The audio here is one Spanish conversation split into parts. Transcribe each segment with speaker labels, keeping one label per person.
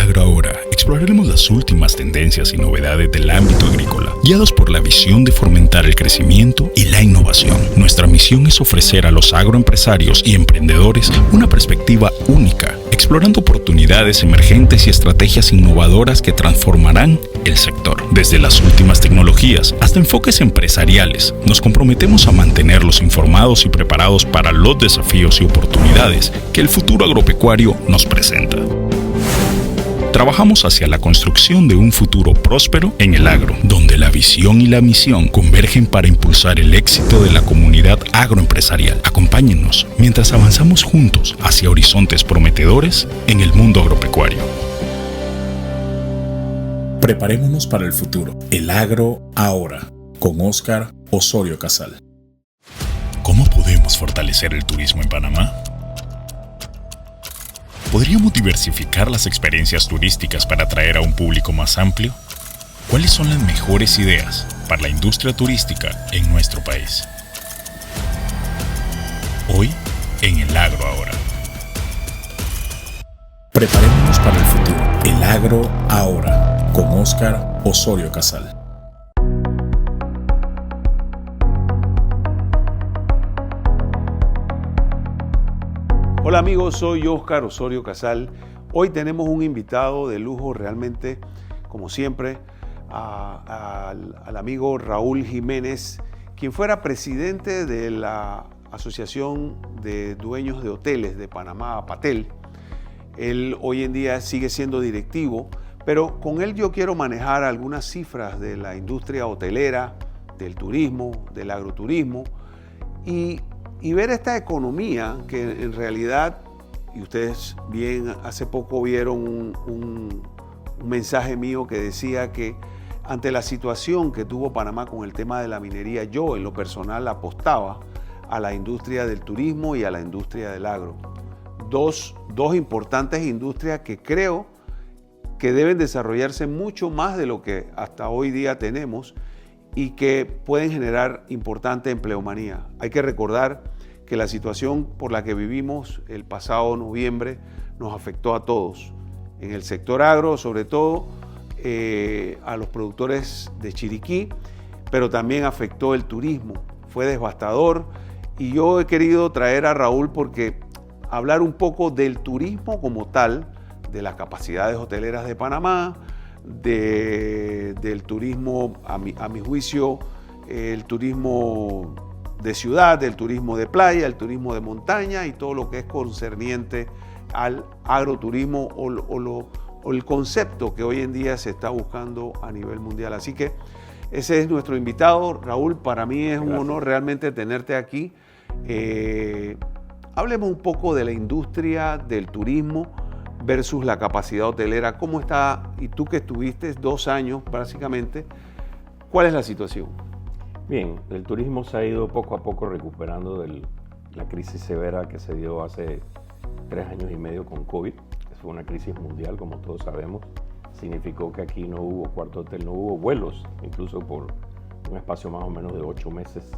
Speaker 1: Agro Ahora exploraremos las últimas tendencias y novedades del ámbito agrícola, guiados por la visión de fomentar el crecimiento y la innovación. Nuestra misión es ofrecer a los agroempresarios y emprendedores una perspectiva única, explorando oportunidades emergentes y estrategias innovadoras que transformarán el sector. Desde las últimas tecnologías hasta enfoques empresariales, nos comprometemos a mantenerlos informados y preparados para los desafíos y oportunidades que el futuro agropecuario nos presenta. Trabajamos hacia la construcción de un futuro próspero en el agro, donde la visión y la misión convergen para impulsar el éxito de la comunidad agroempresarial. Acompáñennos mientras avanzamos juntos hacia horizontes prometedores en el mundo agropecuario. Preparémonos para el futuro. El Agro Ahora, con Óscar Osorio Casal. ¿Cómo podemos fortalecer el turismo en Panamá? ¿Podríamos diversificar las experiencias turísticas para atraer a un público más amplio? ¿Cuáles son las mejores ideas para la industria turística en nuestro país? Hoy, en el Agro Ahora. Preparémonos para el futuro. El Agro Ahora, con Óscar Osorio Casal.
Speaker 2: Hola amigos, soy Óscar Osorio Casal. Hoy tenemos un invitado de lujo realmente, como siempre, al amigo Raúl Jiménez, quien fuera presidente de la Asociación de Dueños de Hoteles de Panamá, APATEL. Él hoy en día sigue siendo directivo, pero con él yo quiero manejar algunas cifras de la industria hotelera, del turismo, del agroturismo y ver esta economía que en realidad, y ustedes bien hace poco vieron un mensaje mío que decía que ante la situación que tuvo Panamá con el tema de la minería, yo en lo personal apostaba a la industria del turismo y a la industria del agro. Dos importantes industrias que creo que deben desarrollarse mucho más de lo que hasta hoy día tenemos y que pueden generar importante empleomanía. Hay que recordar que la situación por la que vivimos el pasado noviembre nos afectó a todos. En el sector agro, sobre todo, a los productores de Chiriquí, pero también afectó el turismo. Fue devastador y yo he querido traer a Raúl porque hablar un poco del turismo como tal, de las capacidades hoteleras de Panamá, del turismo, a mi juicio, el turismo de ciudad, el turismo de playa, el turismo de montaña y todo lo que es concerniente al agroturismo o el concepto que hoy en día se está buscando a nivel mundial. Así que ese es nuestro invitado. Raúl, para mí es un honor realmente tenerte aquí. Hablemos un poco de la industria del turismo versus la capacidad hotelera. ¿Cómo está? Y tú que estuviste 2 años básicamente, ¿cuál es la situación?
Speaker 3: Bien, el turismo se ha ido poco a poco recuperando de la crisis severa que se dio hace 3 años y medio con COVID. Fue una crisis mundial, como todos sabemos. Significó que aquí no hubo cuarto hotel, no hubo vuelos, incluso por un espacio más o menos de 8 meses.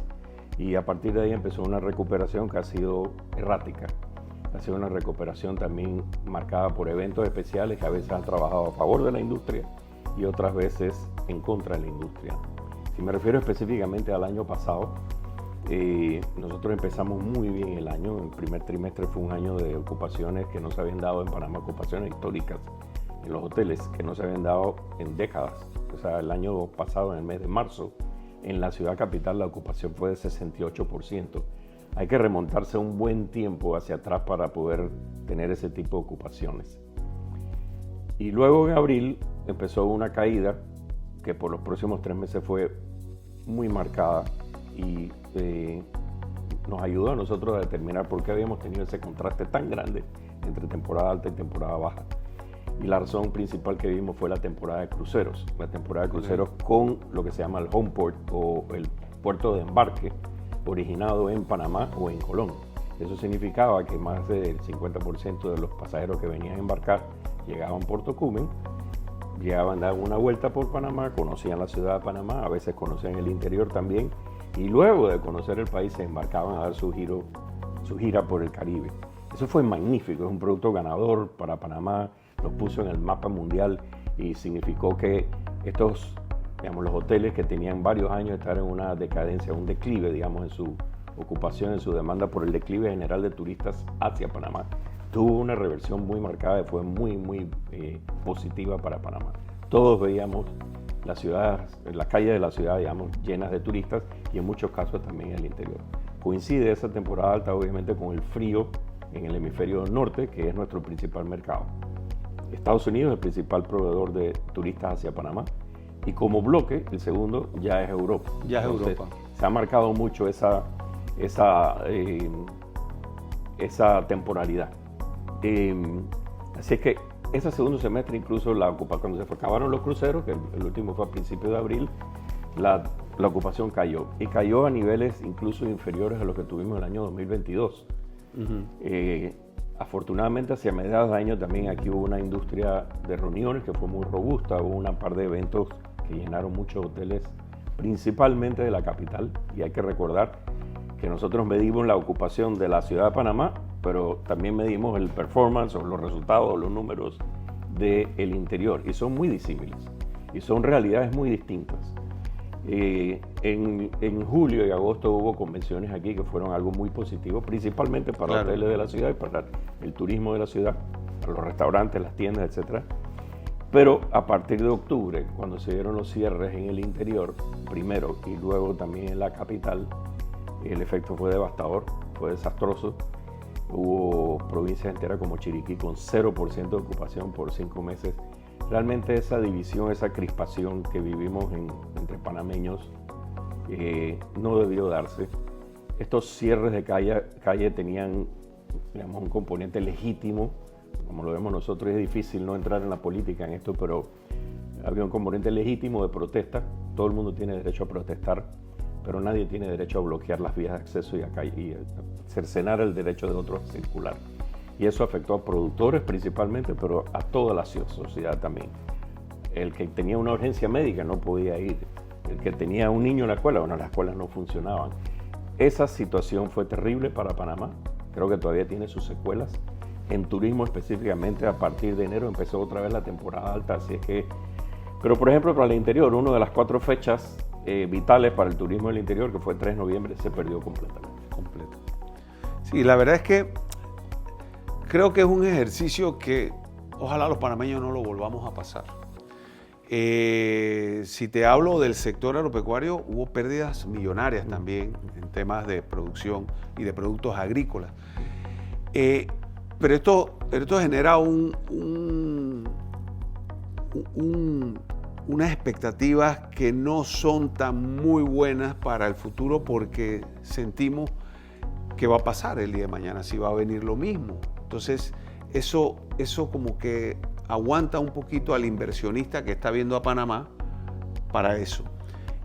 Speaker 3: Y a partir de ahí empezó una recuperación que ha sido errática. Ha sido una recuperación también marcada por eventos especiales que a veces han trabajado a favor de la industria y otras veces en contra de la industria. Si me refiero específicamente al año pasado, nosotros empezamos muy bien el año. El primer trimestre fue un año de ocupaciones que no se habían dado en Panamá, ocupaciones históricas en los hoteles que no se habían dado en décadas. O sea, el año pasado, en el mes de marzo, en la ciudad capital la ocupación fue de 68%. Hay que remontarse un buen tiempo hacia atrás para poder tener ese tipo de ocupaciones. Y luego en abril empezó una caída que por los próximos 3 meses fue muy marcada y nos ayudó a nosotros a determinar por qué habíamos tenido ese contraste tan grande entre temporada alta y temporada baja. Y la razón principal que vimos fue la temporada de cruceros. La temporada de cruceros con lo que se llama el home port o el puerto de embarque originado en Panamá o en Colón. Eso significaba que más del 50% de los pasajeros que venían a embarcar llegaban a Puerto Tocumen, llegaban, daban una vuelta por Panamá, conocían la ciudad de Panamá, a veces conocían el interior también, y luego de conocer el país se embarcaban a dar su gira por el Caribe. Eso fue magnífico, es un producto ganador para Panamá, nos puso en el mapa mundial y significó que estos, digamos, los hoteles que tenían varios años de estar en una decadencia, un declive, digamos, en su ocupación, en su demanda por el declive general de turistas hacia Panamá, tuvo una reversión muy marcada y fue muy positiva para Panamá. Todos veíamos las calles de la ciudad, digamos, llenas de turistas y en muchos casos también en el interior. Coincide esa temporada alta, obviamente, con el frío en el hemisferio norte, que es nuestro principal mercado. Estados Unidos es el principal proveedor de turistas hacia Panamá y como bloque, el segundo ya es Europa.
Speaker 2: Ya es
Speaker 3: Entonces,
Speaker 2: Europa.
Speaker 3: Se ha marcado mucho esa temporalidad. Así es que ese segundo semestre, incluso cuando se acabaron los cruceros, que el último fue a principios de abril, la ocupación cayó. Y cayó a niveles incluso inferiores a los que tuvimos en el año 2022. Afortunadamente, hacia mediados de año también aquí hubo una industria de reuniones que fue muy robusta. Hubo una par de eventos que llenaron muchos hoteles, principalmente de la capital. Y hay que recordar que nosotros medimos la ocupación de la ciudad de Panamá, pero también medimos el performance o los resultados o los números del interior. Y son muy disímiles. Y son realidades muy distintas. En julio y agosto hubo convenciones aquí que fueron algo muy positivo, principalmente para los hoteles de la ciudad y para el turismo de la ciudad, para los restaurantes, las tiendas, etc. Pero a partir de octubre, cuando se dieron los cierres en el interior, primero y luego también en la capital, el efecto fue devastador, fue desastroso. Hubo provincias enteras como Chiriquí con 0% de ocupación por 5 meses. Realmente esa división, esa crispación que vivimos entre panameños no debió darse. Estos cierres de calle tenían, digamos, un componente legítimo, como lo vemos nosotros. Es difícil no entrar en la política en esto, pero había un componente legítimo de protesta. Todo el mundo tiene derecho a protestar, pero nadie tiene derecho a bloquear las vías de acceso y a cercenar el derecho de otros a circular. Y eso afectó a productores principalmente, pero a toda la sociedad también. El que tenía una urgencia médica no podía ir. El que tenía un niño en la escuela, bueno, las escuelas no funcionaban. Esa situación fue terrible para Panamá. Creo que todavía tiene sus secuelas. En turismo específicamente, a partir de enero empezó otra vez la temporada alta. Así es que, pero por ejemplo, para el interior, una de las 4 fechas vitales para el turismo del interior, que fue el 3 de noviembre, se perdió completamente.
Speaker 2: Sí, la verdad es que creo que es un ejercicio que ojalá los panameños no lo volvamos a pasar. Si te hablo del sector agropecuario, hubo pérdidas millonarias también en temas de producción y de productos agrícolas. Pero esto genera unas expectativas que no son tan muy buenas para el futuro, porque sentimos que va a pasar el día de mañana, si va a venir lo mismo. Entonces, eso como que aguanta un poquito al inversionista que está viendo a Panamá para eso.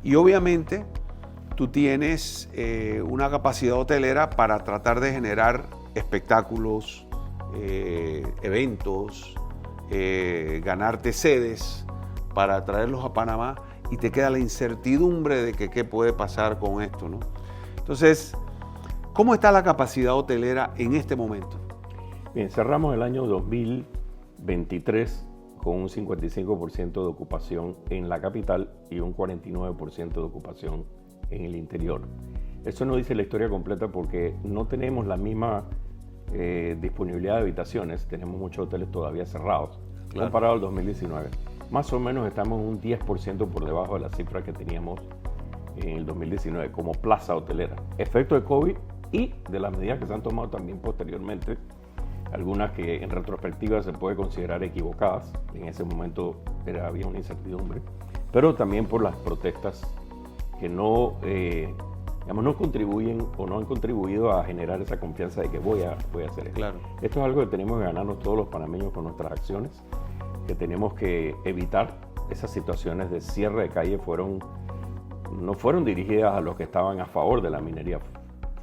Speaker 2: Y obviamente tú tienes una capacidad hotelera para tratar de generar espectáculos, eventos, ganarte sedes para traerlos a Panamá, y te queda la incertidumbre de que qué puede pasar con esto, ¿no? Entonces, ¿cómo está la capacidad hotelera en este momento?
Speaker 3: Bien, cerramos el año 2023 con un 55% de ocupación en la capital y un 49% de ocupación en el interior. Eso no dice la historia completa porque no tenemos la misma disponibilidad de habitaciones. Tenemos muchos hoteles todavía cerrados, comparado al 2019. Más o menos estamos un 10% por debajo de la cifra que teníamos en el 2019 como plaza hotelera. Efecto de COVID y de las medidas que se han tomado también posteriormente, algunas que en retrospectiva se puede considerar equivocadas. En ese momento había una incertidumbre, pero también por las protestas que no contribuyen o no han contribuido a generar esa confianza de que voy a hacer esto.
Speaker 2: Claro.
Speaker 3: Esto es algo que tenemos que ganarnos todos los panameños con nuestras acciones, que tenemos que evitar. Esas situaciones de cierre de calle no fueron dirigidas a los que estaban a favor de la minería,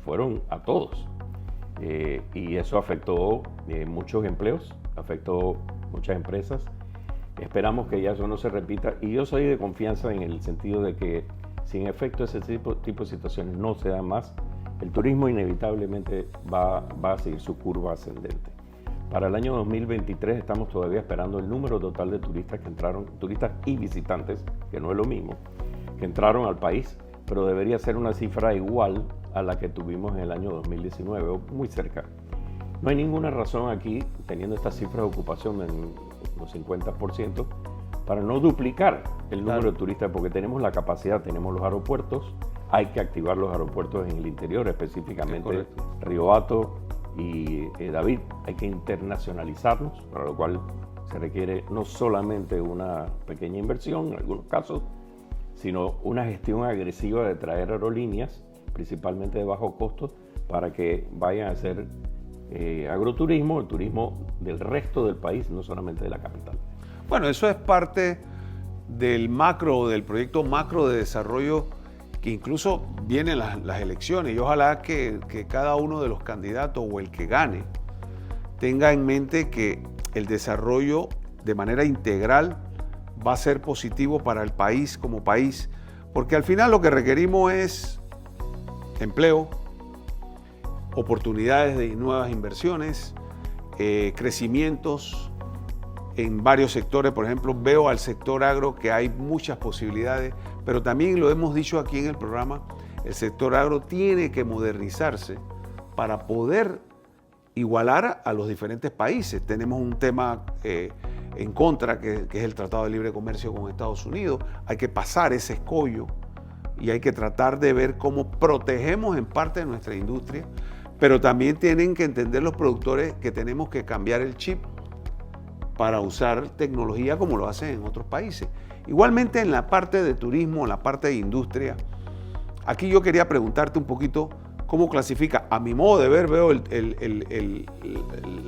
Speaker 3: fueron a todos. Y eso afectó muchos empleos, afectó muchas empresas. Esperamos que ya eso no se repita, y yo soy de confianza en el sentido de que si en efecto ese tipo de situaciones no se dan más, el turismo inevitablemente va a seguir su curva ascendente. Para el año 2023 estamos todavía esperando el número total de turistas que entraron, turistas y visitantes, que no es lo mismo, que entraron al país, pero debería ser una cifra igual a la que tuvimos en el año 2019, o muy cerca. No hay ninguna razón aquí, teniendo estas cifras de ocupación en los 50%, para no duplicar el número de turistas, porque tenemos la capacidad, tenemos los aeropuertos, hay que activar los aeropuertos en el interior, específicamente Río Hato y David, hay que internacionalizarlos, para lo cual se requiere no solamente una pequeña inversión en algunos casos, sino una gestión agresiva de traer aerolíneas, principalmente de bajo costo, para que vayan a hacer agroturismo, el turismo del resto del país, no solamente de la capital.
Speaker 2: Bueno, eso es parte del proyecto macro de desarrollo, que incluso vienen las elecciones, y ojalá que cada uno de los candidatos o el que gane tenga en mente que el desarrollo de manera integral va a ser positivo para el país como país, porque al final lo que requerimos es empleo, oportunidades de nuevas inversiones, crecimientos en varios sectores. Por ejemplo, veo al sector agro que hay muchas posibilidades, pero también lo hemos dicho aquí en el programa, el sector agro tiene que modernizarse para poder igualar a los diferentes países. Tenemos un tema en contra, que es el Tratado de Libre Comercio con Estados Unidos. Hay que pasar ese escollo y hay que tratar de ver cómo protegemos en parte de nuestra industria, pero también tienen que entender los productores que tenemos que cambiar el chip para usar tecnología como lo hacen en otros países. Igualmente en la parte de turismo, en la parte de industria, aquí yo quería preguntarte un poquito cómo clasifica. A mi modo de ver, veo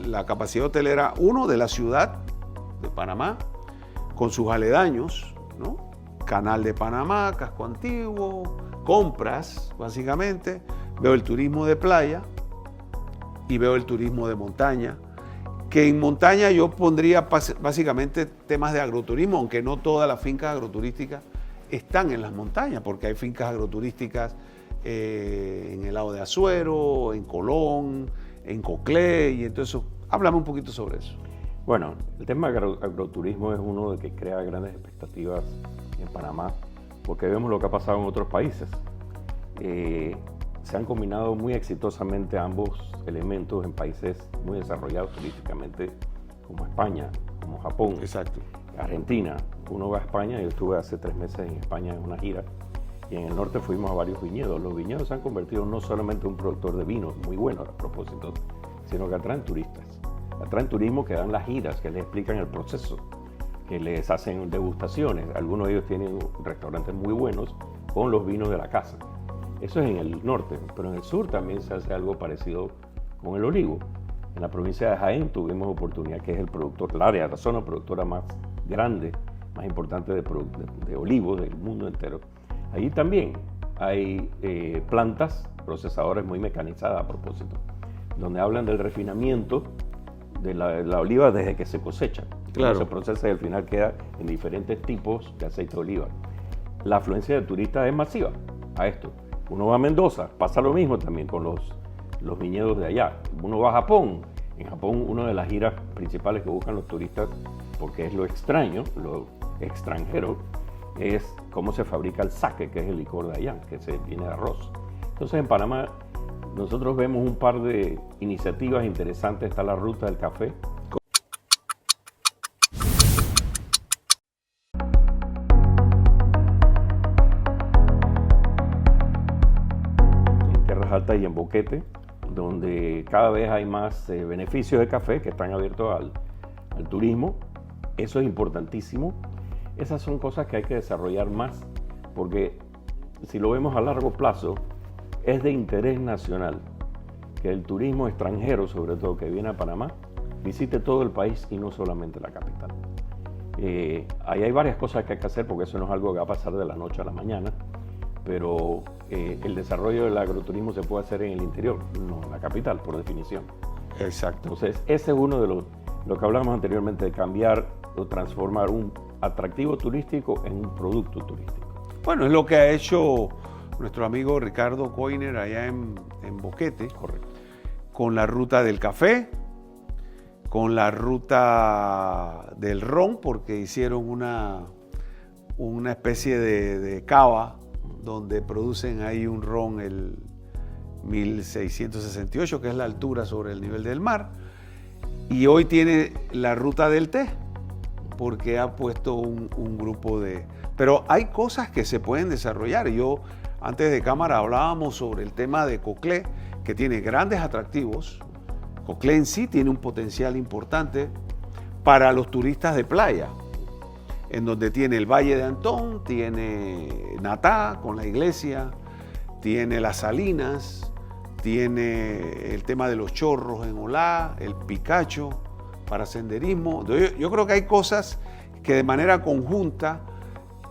Speaker 2: la capacidad hotelera, de la ciudad de Panamá, con sus aledaños, ¿no? Canal de Panamá, Casco Antiguo, compras, básicamente. Veo el turismo de playa y veo el turismo de montaña, que en montaña yo pondría básicamente temas de agroturismo, aunque no todas las fincas agroturísticas están en las montañas, porque hay fincas agroturísticas en el lado de Azuero, en Colón, en Coclé, y entonces háblame un poquito sobre eso.
Speaker 3: Bueno, el tema agroturismo es uno de que crea grandes expectativas en Panamá, porque vemos lo que ha pasado en otros países. Se han combinado muy exitosamente ambos elementos en países muy desarrollados turísticamente, como España, como Japón,
Speaker 2: exacto,
Speaker 3: Argentina. Uno va a España, yo estuve hace 3 meses en España en una gira, y en el norte fuimos a varios viñedos. Los viñedos se han convertido no solamente en un productor de vino, muy bueno a propósito, sino que atraen turistas. Atraen turismo que dan las giras, que les explican el proceso, que les hacen degustaciones. Algunos de ellos tienen restaurantes muy buenos con los vinos de la casa. Eso es en el norte, pero en el sur también se hace algo parecido con el olivo. En la provincia de Jaén tuvimos oportunidad, que es el productor, la zona productora más grande, más importante de olivos del mundo entero. Allí también hay plantas procesadoras muy mecanizadas a propósito, donde hablan del refinamiento de la oliva desde que se cosecha.
Speaker 2: Claro.
Speaker 3: Se procesa y al final queda en diferentes tipos de aceite de oliva. La afluencia de turistas es masiva a esto. Uno va a Mendoza, pasa lo mismo también con los viñedos de allá. Uno va a Japón. En Japón, una de las giras principales que buscan los turistas, porque es lo extraño, lo extranjero, es cómo se fabrica el sake, que es el licor de allá, que se viene de arroz. Entonces en Panamá nosotros vemos un par de iniciativas interesantes. Está la ruta del café. En Tierras Altas y en Boquete, donde cada vez hay más beneficios de café que están abiertos al turismo. Eso es importantísimo. Esas son cosas que hay que desarrollar más, porque si lo vemos a largo plazo, es de interés nacional que el turismo extranjero, sobre todo que viene a Panamá, visite todo el país y no solamente la capital. Ahí hay varias cosas que hay que hacer, porque eso no es algo que va a pasar de la noche a la mañana, pero el desarrollo del agroturismo se puede hacer en el interior, no en la capital, por definición.
Speaker 2: Exacto.
Speaker 3: Entonces, ese es uno de lo que hablamos anteriormente, de cambiar o transformar un atractivo turístico en un producto turístico.
Speaker 2: Bueno, es lo que ha hecho nuestro amigo Ricardo Coiner allá en Boquete.
Speaker 3: Correcto.
Speaker 2: Con la ruta del café, con la ruta del ron, porque hicieron una especie de cava donde producen ahí un ron, el 1668, que es la altura sobre el nivel del mar. Y hoy tiene la ruta del té, porque ha puesto un grupo de... Pero hay cosas que se pueden desarrollar. Yo, antes de cámara, hablábamos sobre el tema de Coclé, que tiene grandes atractivos. Coclé en sí tiene un potencial importante para los turistas de playa, en donde tiene el Valle de Antón, tiene Natá con la iglesia, tiene las salinas, tiene el tema de los chorros en Olá, el Picacho para senderismo. Yo creo que hay cosas que de manera conjunta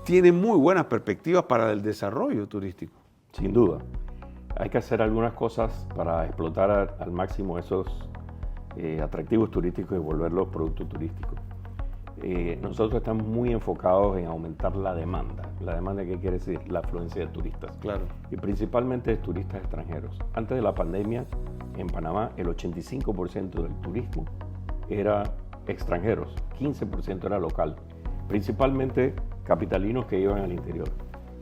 Speaker 2: tienen muy buenas perspectivas para el desarrollo turístico.
Speaker 3: Sin duda. Hay que hacer algunas cosas para explotar al máximo esos atractivos turísticos y volverlos productos turísticos. Nosotros estamos muy enfocados en aumentar la demanda. ¿La demanda qué quiere decir? La afluencia de turistas.
Speaker 2: Claro.
Speaker 3: Y principalmente de turistas extranjeros. Antes de la pandemia, en Panamá, el 85% del turismo era extranjeros, 15% era local. Principalmente capitalinos que iban al interior.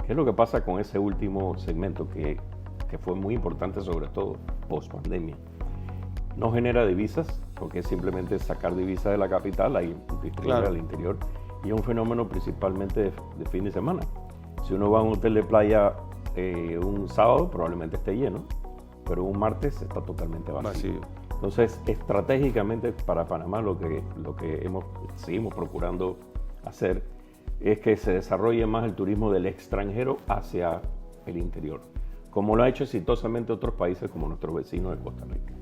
Speaker 3: ¿Qué es lo que pasa con ese último segmento que fue muy importante, sobre todo post-pandemia? No genera divisas, porque es simplemente sacar divisas de la capital y distribuir al interior. Y es un fenómeno principalmente de fin de semana. Si uno va a un hotel de playa un sábado, probablemente esté lleno, pero un martes está totalmente vacío. Entonces, estratégicamente para Panamá lo que seguimos procurando hacer es que se desarrolle más el turismo del extranjero hacia el interior, como lo ha hecho exitosamente otros países como nuestros vecinos de Costa Rica.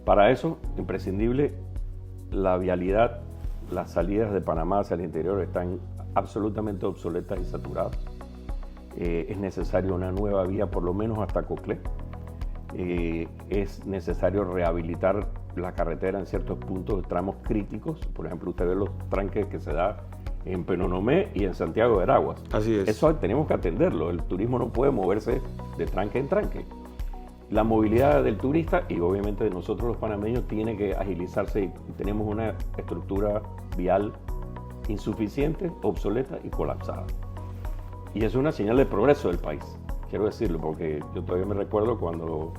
Speaker 3: Para eso, imprescindible, la vialidad, las salidas de Panamá hacia el interior están absolutamente obsoletas y saturadas. Es necesaria una nueva vía, por lo menos hasta Coclé. Es necesario rehabilitar la carretera en ciertos puntos, tramos críticos. Por ejemplo, usted ve los tranques que se da en Penonomé y en Santiago de Veraguas.
Speaker 2: Así es.
Speaker 3: Eso tenemos que atenderlo. El turismo no puede moverse de tranque en tranque. La movilidad del turista y obviamente de nosotros los panameños tiene que agilizarse y tenemos una estructura vial insuficiente, obsoleta y colapsada. Y es una señal de progreso del país, quiero decirlo, porque yo todavía me recuerdo cuando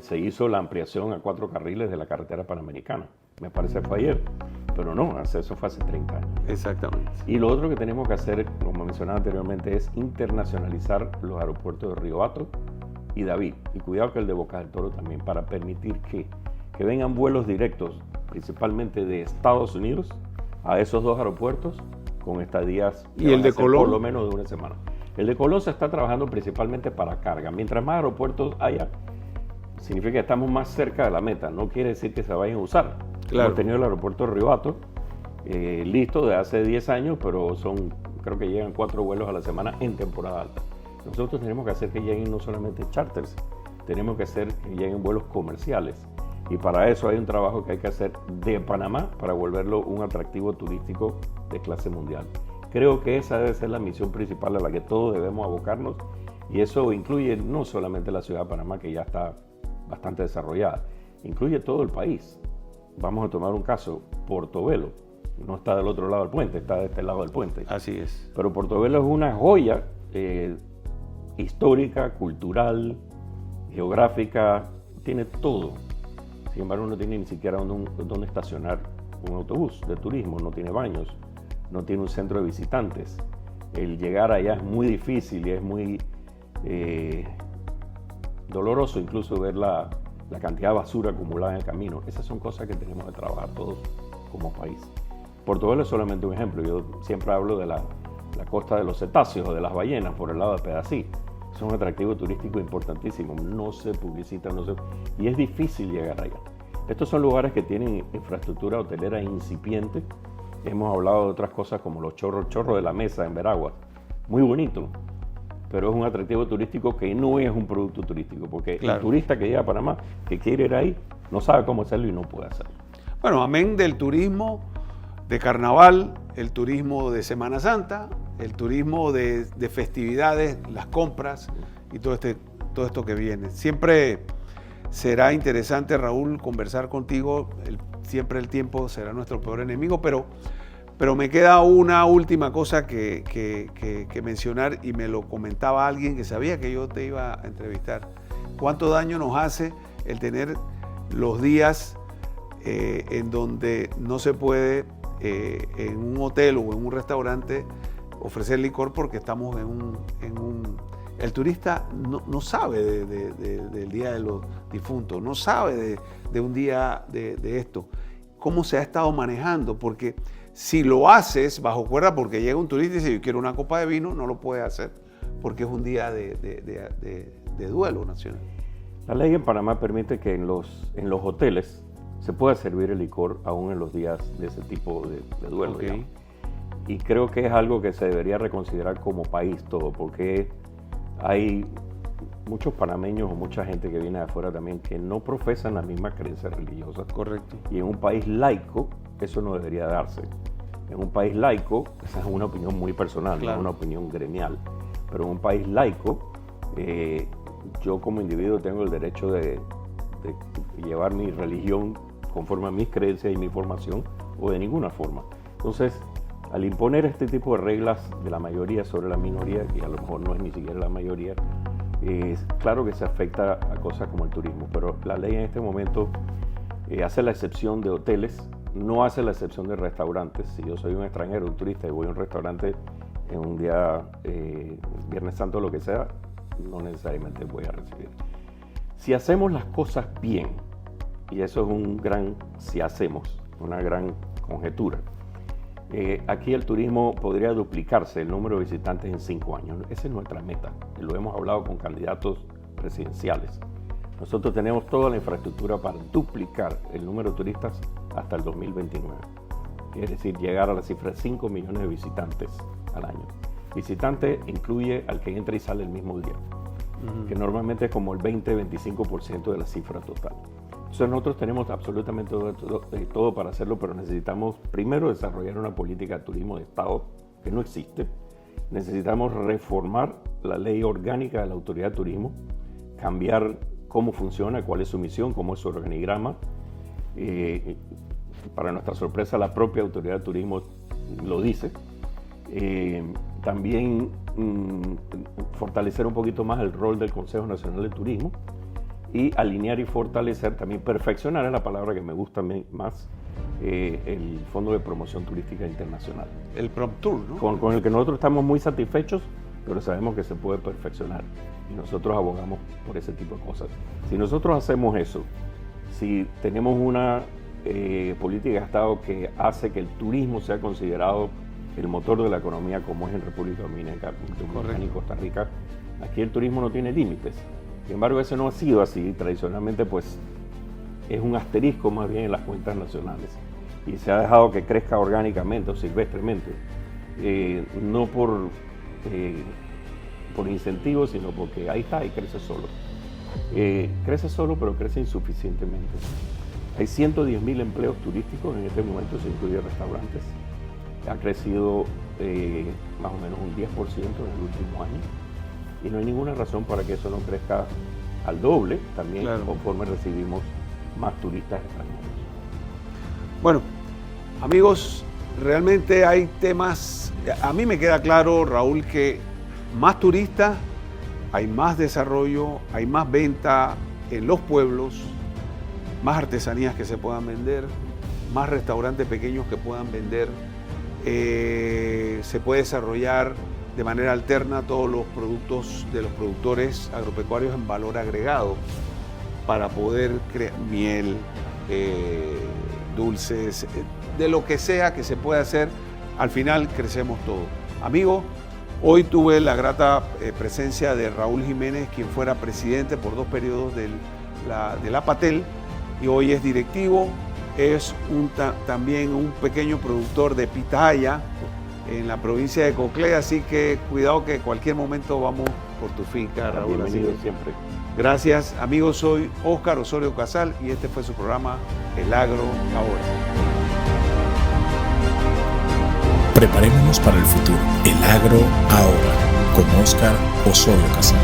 Speaker 3: se hizo la ampliación a 4 carriles de la carretera panamericana. Me parece que fue ayer, pero no, eso fue hace 30 años.
Speaker 2: Exactamente.
Speaker 3: Y lo otro que tenemos que hacer, como mencionaba anteriormente, es internacionalizar los aeropuertos de Río Hato y David, y cuidado que el de Bocas del Toro también, para permitir que vengan vuelos directos, principalmente de Estados Unidos, a esos 2 aeropuertos, con estadías
Speaker 2: ¿Y el de Colón?
Speaker 3: Por lo menos de una semana. El de Colón se está trabajando principalmente para carga. Mientras más aeropuertos haya, significa que estamos más cerca de la meta. No quiere decir que se vayan a usar.
Speaker 2: Claro.
Speaker 3: Hemos tenido el aeropuerto de Río Hato listo de hace 10 años, pero creo que llegan 4 vuelos a la semana en temporada alta. Nosotros tenemos que hacer que lleguen no solamente charters, tenemos que hacer que lleguen vuelos comerciales. Y para eso hay un trabajo que hay que hacer de Panamá para volverlo un atractivo turístico de clase mundial. Creo que esa debe ser la misión principal a la que todos debemos abocarnos, y eso incluye no solamente la ciudad de Panamá, que ya está bastante desarrollada, incluye todo el país. Vamos a tomar un caso, Portobelo. No está del otro lado del puente, está de este lado del puente.
Speaker 2: Así es.
Speaker 3: Pero Portobelo es una joya histórica, cultural, geográfica, tiene todo. Sin embargo, no tiene ni siquiera dónde estacionar un autobús de turismo, no tiene baños, no tiene un centro de visitantes. El llegar allá es muy difícil y es muy doloroso incluso ver la cantidad de basura acumulada en el camino. Esas son cosas que tenemos que trabajar todos como país. Portobelo es solamente un ejemplo. Yo siempre hablo de la costa de los cetáceos o de las ballenas por el lado de Pedací. Es un atractivo turístico importantísimo. No se publicita, y es difícil llegar allá. Estos son lugares que tienen infraestructura hotelera incipiente. Hemos hablado de otras cosas como los chorros de la Mesa en Veraguas. Muy bonito, pero es un atractivo turístico que no es un producto turístico, porque claro, el turista que llega a Panamá, que quiere ir ahí, no sabe cómo hacerlo y no puede hacerlo.
Speaker 2: Bueno, amén del turismo de carnaval, el turismo de Semana Santa, el turismo de festividades, las compras y todo esto que viene. Siempre será interesante, Raúl, conversar contigo. El siempre el tiempo será nuestro peor enemigo, pero me queda una última cosa que mencionar, y me lo comentaba alguien que sabía que yo te iba a entrevistar. ¿Cuánto daño nos hace el tener los días en donde no se puede en un hotel o en un restaurante ofrecer licor porque estamos en un... El turista no sabe del Día de los Difuntos, no sabe de un día de esto. ¿Cómo se ha estado manejando? Porque si lo haces bajo cuerda, porque llega un turista y dice yo quiero una copa de vino, no lo puedes hacer porque es un día de duelo nacional.
Speaker 3: La ley en Panamá permite que en los hoteles se pueda servir el licor aún en los días de ese tipo de duelo.
Speaker 2: Okay.
Speaker 3: Y creo que es algo que se debería reconsiderar como país todo, porque hay muchos panameños o mucha gente que viene de afuera también que no profesan las mismas creencias religiosas.
Speaker 2: Correcto.
Speaker 3: Y en un país laico eso no debería darse. En un país laico, esa es una opinión muy personal, claro, no es una opinión gremial, pero en un país laico yo como individuo tengo el derecho de llevar mi religión conforme a mis creencias y mi formación, o de ninguna forma. Entonces, al imponer este tipo de reglas de la mayoría sobre la minoría, y a lo mejor no es ni siquiera la mayoría, claro que se afecta a cosas como el turismo, pero la ley en este momento hace la excepción de hoteles, no hace la excepción de restaurantes. Si yo soy un extranjero, un turista, y voy a un restaurante en un día, Viernes Santo o lo que sea, no necesariamente voy a recibir. Si hacemos las cosas bien, y eso es un gran si hacemos, una gran conjetura, aquí el turismo podría duplicarse el número de visitantes en 5 años. Esa es nuestra meta, y lo hemos hablado con candidatos presidenciales. Nosotros tenemos toda la infraestructura para duplicar el número de turistas hasta el 2029. Es decir, llegar a la cifra de 5 millones de visitantes al año. Visitante incluye al que entra y sale el mismo día, que normalmente es como el 20-25% de la cifra total. Entonces nosotros tenemos absolutamente todo para hacerlo, pero necesitamos primero desarrollar una política de turismo de Estado que no existe. Necesitamos reformar la ley orgánica de la Autoridad de Turismo, cambiar cómo funciona, cuál es su misión, cómo es su organigrama. Para nuestra sorpresa, la propia Autoridad de Turismo lo dice. También fortalecer un poquito más el rol del Consejo Nacional de Turismo y alinear y fortalecer, también perfeccionar, es la palabra que me gusta más, el Fondo de Promoción Turística Internacional.
Speaker 2: El PROMTUR, ¿no?
Speaker 3: Con el que nosotros estamos muy satisfechos, pero sabemos que se puede perfeccionar y nosotros abogamos por ese tipo de cosas. Si nosotros hacemos eso, si tenemos una política de Estado que hace que el turismo sea considerado el motor de la economía, como es en República Dominicana y Costa Rica, aquí el turismo no tiene límites. Sin embargo, eso no ha sido así. Tradicionalmente, pues, es un asterisco más bien en las cuentas nacionales. Y se ha dejado que crezca orgánicamente o silvestremente. No por incentivos, sino porque ahí está y crece solo. Crece solo, pero crece insuficientemente. Hay 110.000 empleos turísticos en este momento, se incluye restaurantes. Ha crecido más o menos un 10% en el último año. Y no hay ninguna razón para que eso no crezca al doble, también claro, conforme recibimos más turistas extranjeros.
Speaker 2: Bueno, amigos, realmente hay temas, a mí me queda claro, Raúl, que más turistas, hay más desarrollo, hay más venta en los pueblos, más artesanías que se puedan vender, más restaurantes pequeños que puedan vender, se puede desarrollar de manera alterna todos los productos de los productores agropecuarios en valor agregado para poder crear miel, dulces, de lo que sea que se pueda hacer, al final crecemos todos. Amigo, hoy tuve la grata presencia de Raúl Jiménez, quien fuera presidente por 2 periodos de la APATEL y hoy es directivo, es también un pequeño productor de pitaya en la provincia de Coclé, así que cuidado que en cualquier momento vamos por tu finca, Raúl.
Speaker 3: Bienvenido siempre.
Speaker 2: Gracias, amigos, soy Óscar Osorio Casal y este fue su programa El Agro Ahora.
Speaker 1: Preparémonos para el futuro. El Agro Ahora, con Óscar Osorio Casal.